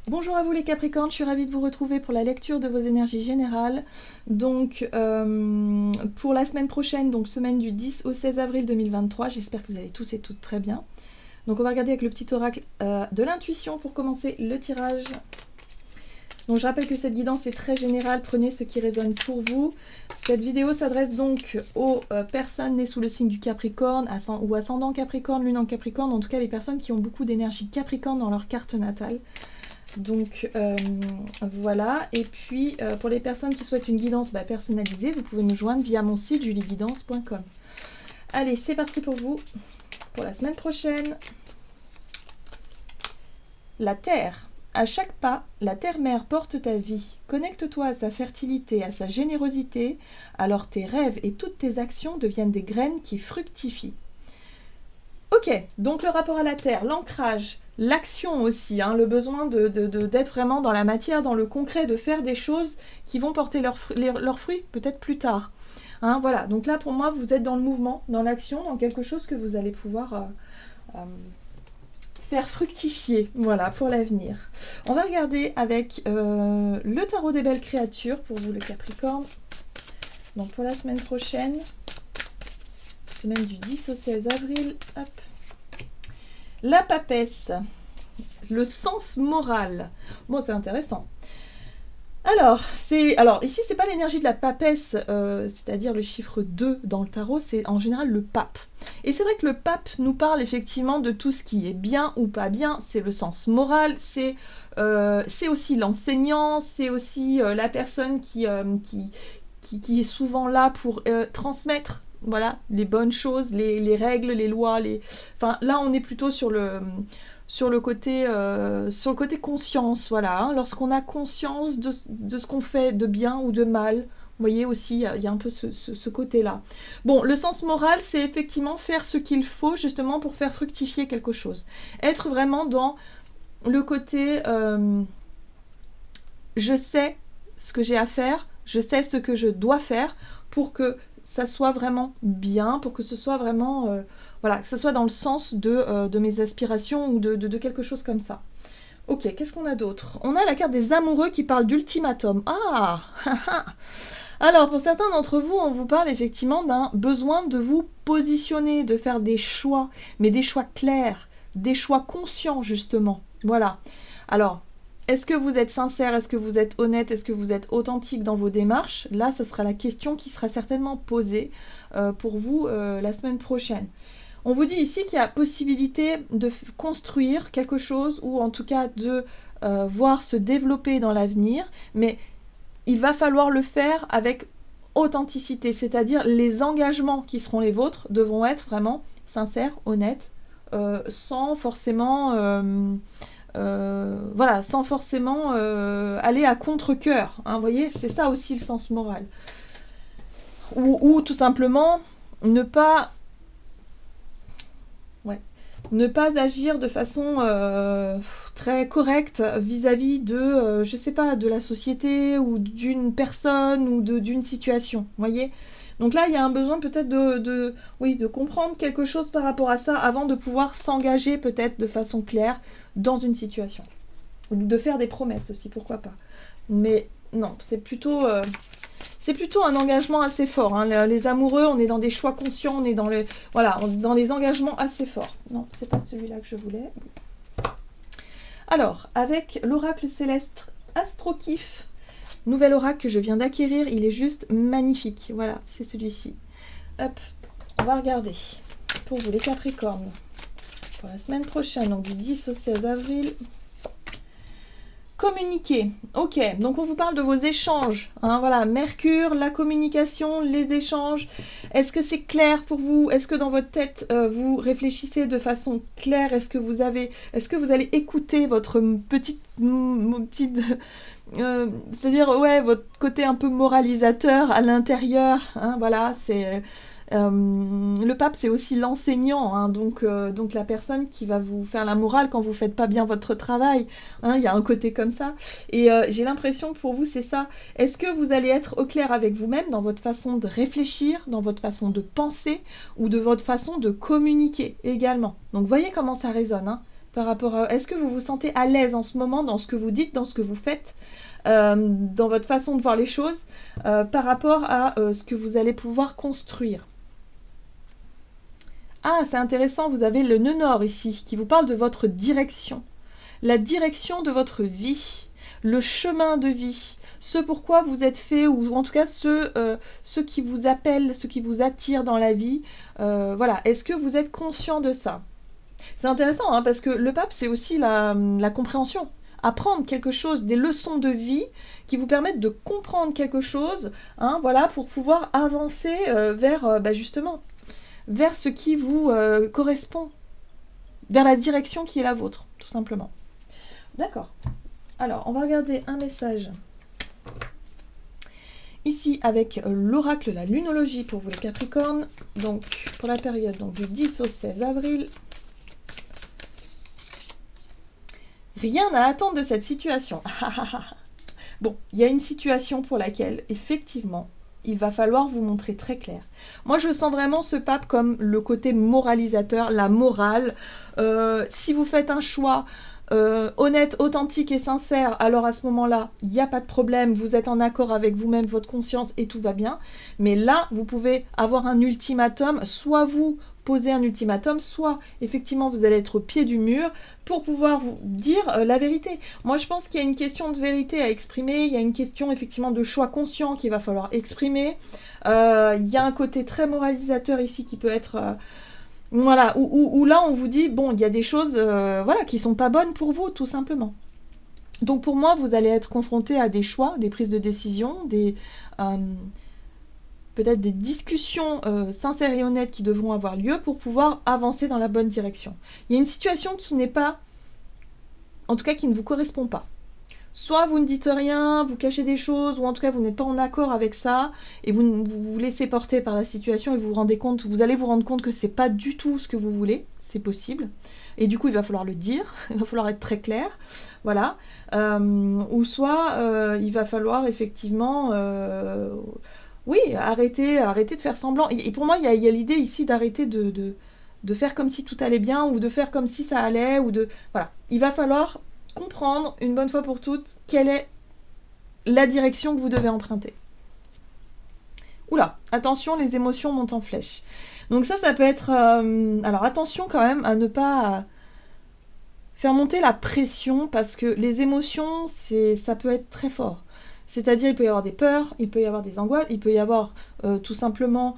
Bonjour à vous les Capricornes, je suis ravie de vous retrouver pour la lecture de vos énergies générales. Donc pour la semaine prochaine, donc semaine du 10 au 16 avril 2023, j'espère que vous allez tous et toutes très bien. Donc on va regarder avec le petit oracle de l'intuition pour commencer le tirage. Donc je rappelle que cette guidance est très générale, prenez ce qui résonne pour vous. Cette vidéo s'adresse donc aux personnes nées sous le signe du Capricorne ou ascendant Capricorne, lune en Capricorne, en tout cas les personnes qui ont beaucoup d'énergie Capricorne dans leur carte natale. Donc voilà, et puis pour les personnes qui souhaitent une guidance personnalisée, vous pouvez me joindre via mon site julieguidance.com. Allez, c'est parti pour vous, pour la semaine prochaine. La Terre. À chaque pas, la Terre-Mère porte ta vie. Connecte-toi à sa fertilité, à sa générosité, alors tes rêves et toutes tes actions deviennent des graines qui fructifient. Ok, donc le rapport à la Terre, l'ancrage, l'action aussi, le besoin d'être vraiment dans la matière, dans le concret, de faire des choses qui vont porter leurs fruits peut-être plus tard. Voilà, donc là pour moi vous êtes dans le mouvement, dans l'action, dans quelque chose que vous allez pouvoir faire fructifier, voilà, pour l'avenir. On va regarder avec le tarot des belles créatures pour vous le Capricorne. Donc pour la semaine prochaine, semaine du 10 au 16 avril, hop. La papesse, le sens moral. Bon, c'est intéressant. Alors ici, c'est pas l'énergie de la papesse, c'est-à-dire le chiffre 2 dans le tarot, c'est en général le pape. Et c'est vrai que le pape nous parle effectivement de tout ce qui est bien ou pas bien, c'est le sens moral, c'est aussi l'enseignant, c'est aussi la personne qui est souvent là pour transmettre, voilà, les bonnes choses, les règles, les lois, enfin là on est plutôt sur le côté conscience, voilà, lorsqu'on a conscience de ce qu'on fait de bien ou de mal. Vous voyez aussi, il y a un peu ce côté-là. Bon, le sens moral, c'est effectivement faire ce qu'il faut justement pour faire fructifier quelque chose. Être vraiment dans le côté je sais ce que j'ai à faire, je sais ce que je dois faire pour que ça soit vraiment bien, pour que ce soit vraiment, voilà, que ce soit dans le sens de mes aspirations ou de quelque chose comme ça. Ok, qu'est-ce qu'on a d'autre? On a la carte des amoureux qui parle d'ultimatum. Ah Alors, pour certains d'entre vous, on vous parle effectivement d'un besoin de vous positionner, de faire des choix, mais des choix clairs, des choix conscients, justement. Voilà. Alors, est-ce que vous êtes sincère? Est-ce que vous êtes honnête? Est-ce que vous êtes authentique dans vos démarches? Là, ce sera la question qui sera certainement posée pour vous la semaine prochaine. On vous dit ici qu'il y a possibilité de construire quelque chose ou en tout cas de voir se développer dans l'avenir, mais il va falloir le faire avec authenticité, c'est-à-dire les engagements qui seront les vôtres devront être vraiment sincères, honnêtes, sans forcément... voilà, sans forcément aller à contre-cœur. Vous voyez, c'est ça aussi le sens moral. Ou tout simplement ne pas agir de façon très correcte vis-à-vis de, je sais pas, de la société ou d'une personne ou d'une situation. Vous voyez ? Donc là, il y a un besoin peut-être de comprendre quelque chose par rapport à ça avant de pouvoir s'engager peut-être de façon claire dans une situation. Ou de faire des promesses aussi, pourquoi pas. Mais non, c'est plutôt un engagement assez fort. Les amoureux, on est dans des choix conscients, on est dans les engagements assez forts. Non, c'est pas celui-là que je voulais. Alors, avec l'oracle céleste Astrokif, nouvel oracle que je viens d'acquérir, il est juste magnifique. Voilà, c'est celui-ci. Hop, on va regarder. Pour vous les Capricornes, pour la semaine prochaine, donc du 10 au 16 avril. Communiquer. Ok, donc on vous parle de vos échanges. Voilà, Mercure, la communication, les échanges. Est-ce que c'est clair pour vous? Est-ce que dans votre tête, vous réfléchissez de façon claire? Est-ce que vous allez écouter votre petite c'est-à-dire, ouais, votre côté un peu moralisateur à l'intérieur, voilà, c'est... le pape, c'est aussi l'enseignant, donc la personne qui va vous faire la morale quand vous faites pas bien votre travail. Il y a un côté comme ça. Et j'ai l'impression que pour vous, c'est ça. Est-ce que vous allez être au clair avec vous-même dans votre façon de réfléchir, dans votre façon de penser ou de votre façon de communiquer également? Donc, voyez comment ça résonne. par rapport à... Est-ce que vous vous sentez à l'aise en ce moment dans ce que vous dites, dans ce que vous faites, dans votre façon de voir les choses, par rapport à ce que vous allez pouvoir construire? Ah, c'est intéressant, vous avez le nœud nord ici, qui vous parle de votre direction. La direction de votre vie, le chemin de vie, ce pourquoi vous êtes fait, ou en tout cas ce qui vous appelle, ce qui vous attire dans la vie. Voilà, est-ce que vous êtes conscient de ça? C'est intéressant, hein, parce que le pape, c'est aussi la compréhension. Apprendre quelque chose, des leçons de vie qui vous permettent de comprendre quelque chose, hein, voilà, pour pouvoir avancer vers, justement, vers ce qui vous correspond, vers la direction qui est la vôtre, tout simplement. D'accord. Alors, on va regarder un message ici avec l'oracle, la lunologie pour vous les Capricornes, donc pour la période donc, du 10 au 16 avril. Rien à attendre de cette situation. Bon, il y a une situation pour laquelle, effectivement, il va falloir vous montrer très clair. Moi, je sens vraiment ce pape comme le côté moralisateur, la morale. Si vous faites un choix honnête, authentique et sincère, alors à ce moment-là, il n'y a pas de problème, vous êtes en accord avec vous-même, votre conscience et tout va bien. Mais là, vous pouvez avoir un ultimatum, soit vous posez un ultimatum, soit effectivement vous allez être au pied du mur pour pouvoir vous dire la vérité. Moi je pense qu'il y a une question de vérité à exprimer, il y a une question effectivement de choix conscient qu'il va falloir exprimer, il y a un côté très moralisateur ici qui peut être... voilà, où là on vous dit, bon, il y a des choses voilà, qui sont pas bonnes pour vous, tout simplement. Donc pour moi, vous allez être confronté à des choix, des prises de décision, peut-être des discussions sincères et honnêtes qui devront avoir lieu pour pouvoir avancer dans la bonne direction. Il y a une situation qui n'est pas, en tout cas qui ne vous correspond pas. Soit vous ne dites rien, vous cachez des choses, ou en tout cas vous n'êtes pas en accord avec ça, et vous vous laissez porter par la situation et vous allez vous rendre compte que c'est pas du tout ce que vous voulez, c'est possible. Et du coup il va falloir le dire, il va falloir être très clair, voilà. Ou soit il va falloir effectivement... oui, arrêtez de faire semblant. Et pour moi, il y a l'idée ici d'arrêter de faire comme si tout allait bien, ou de faire comme si ça allait, ou de... Voilà. Il va falloir comprendre, une bonne fois pour toutes, quelle est la direction que vous devez emprunter. Oula, attention, les émotions montent en flèche. Donc ça peut être... alors attention quand même à ne pas faire monter la pression, parce que les émotions, ça peut être très fort. C'est-à-dire, il peut y avoir des peurs, il peut y avoir des angoisses, il peut y avoir tout simplement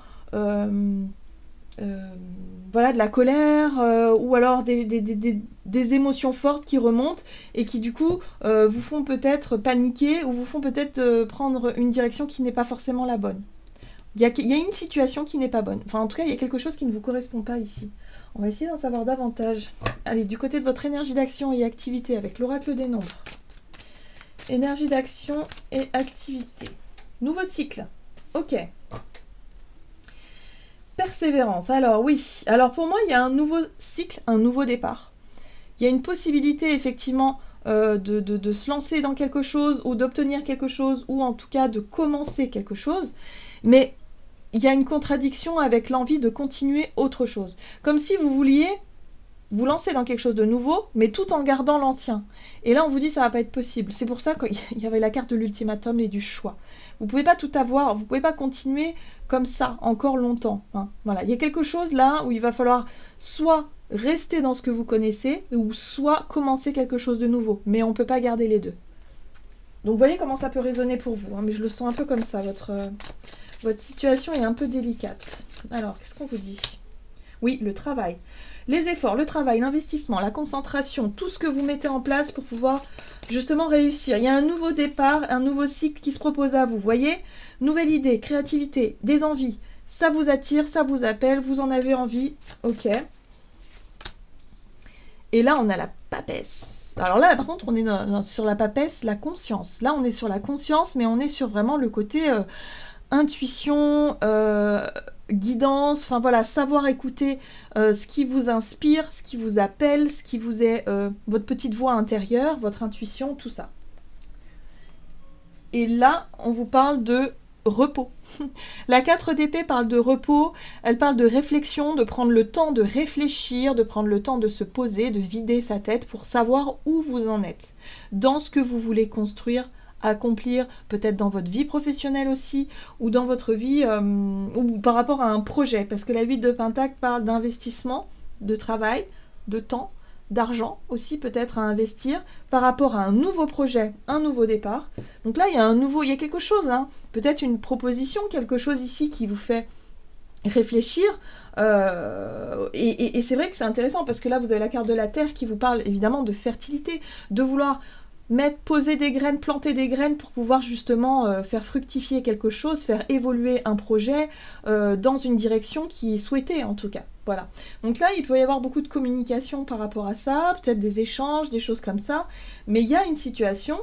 voilà, de la colère, ou alors des émotions fortes qui remontent et qui du coup vous font peut-être paniquer, ou vous font peut-être prendre une direction qui n'est pas forcément la bonne. Il y a une situation qui n'est pas bonne. Enfin, en tout cas, il y a quelque chose qui ne vous correspond pas ici. On va essayer d'en savoir davantage. Allez, du côté de votre énergie d'action et activité avec l'oracle des nombres. Énergie d'action et activité. Nouveau cycle. Ok. Persévérance. Alors oui. Alors pour moi, il y a un nouveau cycle, un nouveau départ. Il y a une possibilité effectivement de se lancer dans quelque chose, ou d'obtenir quelque chose, ou en tout cas de commencer quelque chose. Mais il y a une contradiction avec l'envie de continuer autre chose. Comme si vous vouliez vous lancer dans quelque chose de nouveau, mais tout en gardant l'ancien. Et là, on vous dit ça va pas être possible. C'est pour ça qu'il y avait la carte de l'ultimatum et du choix. Vous pouvez pas tout avoir, vous pouvez pas continuer comme ça encore longtemps. Hein. Voilà, il y a quelque chose là où il va falloir soit rester dans ce que vous connaissez, ou soit commencer quelque chose de nouveau. Mais on peut pas garder les deux. Donc vous voyez comment ça peut résonner pour vous. Hein, mais je le sens un peu comme ça. Votre situation est un peu délicate. Alors, qu'est-ce qu'on vous dit ? Oui, le travail. Les efforts, le travail, l'investissement, la concentration, tout ce que vous mettez en place pour pouvoir justement réussir. Il y a un nouveau départ, un nouveau cycle qui se propose à vous. Vous voyez ? Nouvelle idée, créativité, des envies. Ça vous attire, ça vous appelle, vous en avez envie. Ok. Et là, on a la papesse. Alors là, par contre, on est sur la papesse, la conscience. Là, on est sur la conscience, mais on est sur vraiment le côté intuition, guidance, enfin voilà, savoir écouter ce qui vous inspire, ce qui vous appelle, ce qui vous est votre petite voix intérieure, votre intuition, tout ça. Et là, on vous parle de repos. La 4 d'épée parle de repos, elle parle de réflexion, de prendre le temps de réfléchir, de prendre le temps de se poser, de vider sa tête pour savoir où vous en êtes, dans ce que vous voulez construire, accomplir, peut-être dans votre vie professionnelle aussi, ou dans votre vie, ou par rapport à un projet, parce que la 8 de Pentacle parle d'investissement, de travail, de temps, d'argent aussi peut-être à investir par rapport à un nouveau projet, un nouveau départ. Donc là, il y a quelque chose, hein, peut-être une proposition, quelque chose ici qui vous fait réfléchir. Et c'est vrai que c'est intéressant parce que là, vous avez la carte de la Terre qui vous parle évidemment de fertilité, de vouloir poser des graines, planter des graines pour pouvoir justement faire fructifier quelque chose, faire évoluer un projet dans une direction qui est souhaitée en tout cas. Voilà. Donc là, il peut y avoir beaucoup de communication par rapport à ça, peut-être des échanges, des choses comme ça, mais il y a une situation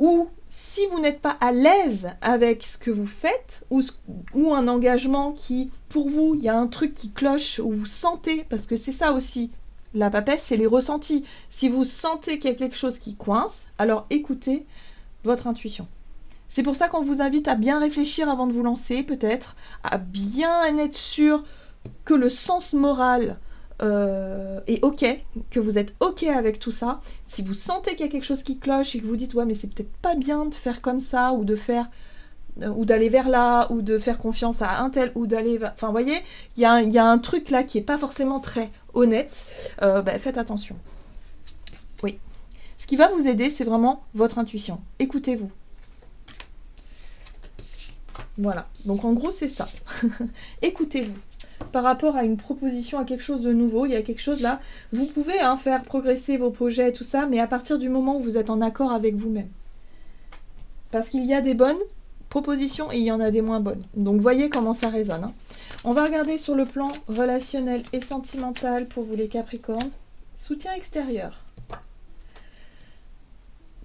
où si vous n'êtes pas à l'aise avec ce que vous faites, ou un engagement qui, pour vous, il y a un truc qui cloche, où vous sentez, parce que c'est ça aussi, la papesse, c'est les ressentis. Si vous sentez qu'il y a quelque chose qui coince, alors écoutez votre intuition. C'est pour ça qu'on vous invite à bien réfléchir avant de vous lancer, peut-être, à bien être sûr que le sens moral est ok, que vous êtes ok avec tout ça. Si vous sentez qu'il y a quelque chose qui cloche et que vous dites ouais mais c'est peut-être pas bien de faire comme ça ou de faire ou d'aller vers là ou de faire confiance à un tel ou d'aller vers... Enfin vous voyez, il y a un truc là qui est pas forcément très honnête, faites attention. Oui. Ce qui va vous aider, c'est vraiment votre intuition. Écoutez-vous. Voilà. Donc en gros, c'est ça. Écoutez-vous. Par rapport à une proposition, à quelque chose de nouveau, il y a quelque chose là, vous pouvez faire progresser vos projets et tout ça, mais à partir du moment où vous êtes en accord avec vous-même. Parce qu'il y a des bonnes propositions et il y en a des moins bonnes. Donc voyez comment ça résonne. Hein. On va regarder sur le plan relationnel et sentimental pour vous les Capricornes. Soutien extérieur.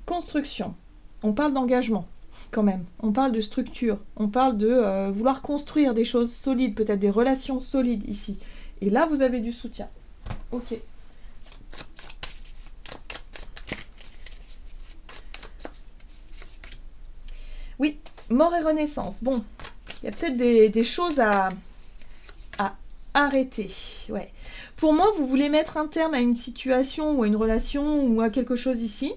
Construction. On parle d'engagement. Quand même, on parle de structure, on parle de vouloir construire des choses solides, peut-être des relations solides ici. Et là, vous avez du soutien. Ok. Oui, mort et renaissance. Bon, il y a peut-être des choses à arrêter. Ouais. Pour moi, vous voulez mettre un terme à une situation ou à une relation ou à quelque chose ici.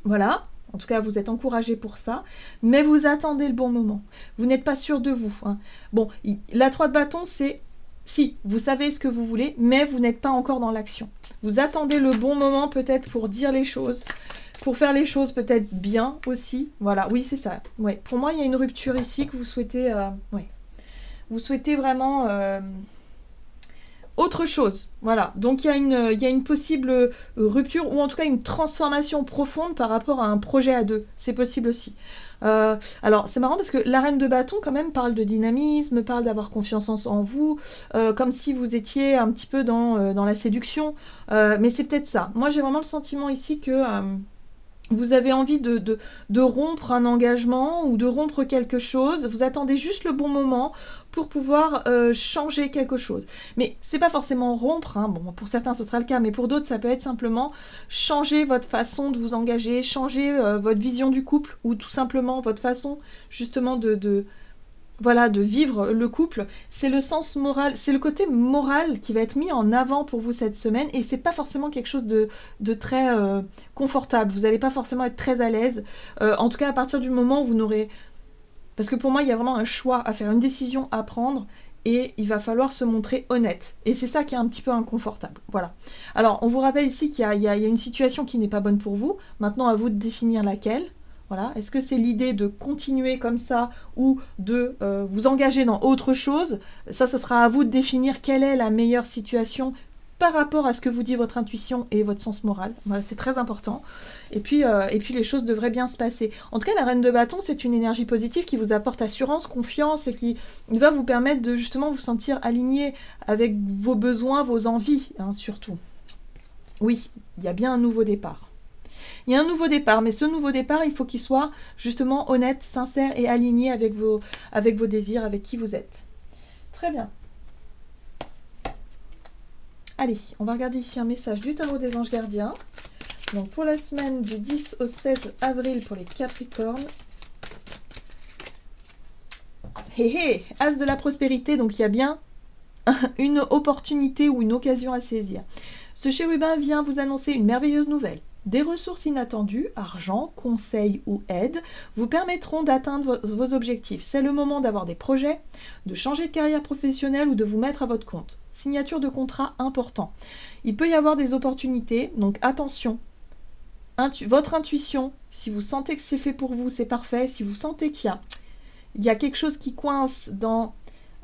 Voilà. En tout cas, vous êtes encouragé pour ça, mais vous attendez le bon moment. Vous n'êtes pas sûr de vous. Hein. Bon, la 3 de bâton, c'est si, vous savez ce que vous voulez, mais vous n'êtes pas encore dans l'action. Vous attendez le bon moment peut-être pour dire les choses, pour faire les choses peut-être bien aussi. Voilà, oui, c'est ça. Ouais. Pour moi, il y a une rupture ici que vous souhaitez... ouais. Vous souhaitez vraiment... autre chose, voilà. Donc il y a une possible rupture ou en tout cas une transformation profonde par rapport à un projet à deux. C'est possible aussi. Alors c'est marrant parce que la reine de bâton quand même parle de dynamisme, parle d'avoir confiance en vous, comme si vous étiez un petit peu dans la séduction. Mais c'est peut-être ça. Moi j'ai vraiment le sentiment ici que... vous avez envie de rompre un engagement ou de rompre quelque chose. Vous attendez juste le bon moment pour pouvoir changer quelque chose. Mais c'est pas forcément rompre. Hein. Bon, pour certains, ce sera le cas. Mais pour d'autres, ça peut être simplement changer votre façon de vous engager, changer votre vision du couple ou tout simplement votre façon justement de vivre le couple. C'est le sens moral, c'est le côté moral qui va être mis en avant pour vous cette semaine et c'est pas forcément quelque chose de très confortable. Vous n'allez pas forcément être très à l'aise. En tout cas, à partir du moment où vous n'aurez... Parce que pour moi, il y a vraiment un choix à faire, une décision à prendre et il va falloir se montrer honnête. Et c'est ça qui est un petit peu inconfortable. Voilà. Alors, on vous rappelle ici qu'il y a une situation qui n'est pas bonne pour vous. Maintenant, à vous de définir laquelle. Voilà. Est-ce que c'est l'idée de continuer comme ça ou de vous engager dans autre chose? Ça, ce sera à vous de définir quelle est la meilleure situation par rapport à ce que vous dit votre intuition et votre sens moral. Voilà, c'est très important. Et puis les choses devraient bien se passer. En tout cas, la reine de bâton, c'est une énergie positive qui vous apporte assurance, confiance et qui va vous permettre de justement vous sentir aligné avec vos besoins, vos envies, hein, surtout. Oui, il y a bien un nouveau départ. Il y a un nouveau départ, mais ce nouveau départ, il faut qu'il soit justement honnête, sincère et aligné avec vos désirs, avec qui vous êtes. Très bien. Allez, on va regarder ici un message du tarot des anges gardiens. Donc pour la semaine du 10 au 16 avril pour les Capricornes. Hé hé, As de la prospérité, donc il y a bien une opportunité ou une occasion à saisir. Ce chérubin vient vous annoncer une merveilleuse nouvelle. Des ressources inattendues, argent, conseils ou aide, vous permettront d'atteindre vos objectifs. C'est le moment d'avoir des projets, de changer de carrière professionnelle ou de vous mettre à votre compte. Signature de contrat important. Il peut y avoir des opportunités, donc attention. Votre intuition, si vous sentez que c'est fait pour vous, c'est parfait. Si vous sentez qu'il y a quelque chose qui coince dans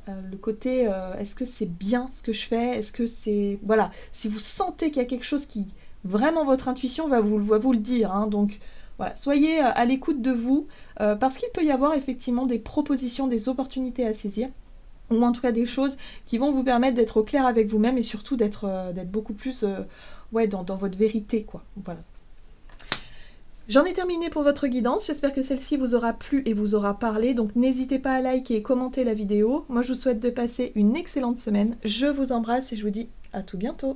le côté est-ce que c'est bien ce que je fais, est-ce que c'est... Voilà, si vous sentez qu'il y a quelque chose qui... Vraiment, votre intuition va vous le dire. Hein, donc, voilà, soyez à l'écoute de vous, parce qu'il peut y avoir effectivement des propositions, des opportunités à saisir, ou en tout cas des choses qui vont vous permettre d'être au clair avec vous-même et surtout d'être beaucoup plus dans votre vérité, quoi. Voilà. J'en ai terminé pour votre guidance, j'espère que celle-ci vous aura plu et vous aura parlé, donc n'hésitez pas à liker et commenter la vidéo. Moi je vous souhaite de passer une excellente semaine, je vous embrasse et je vous dis à tout bientôt.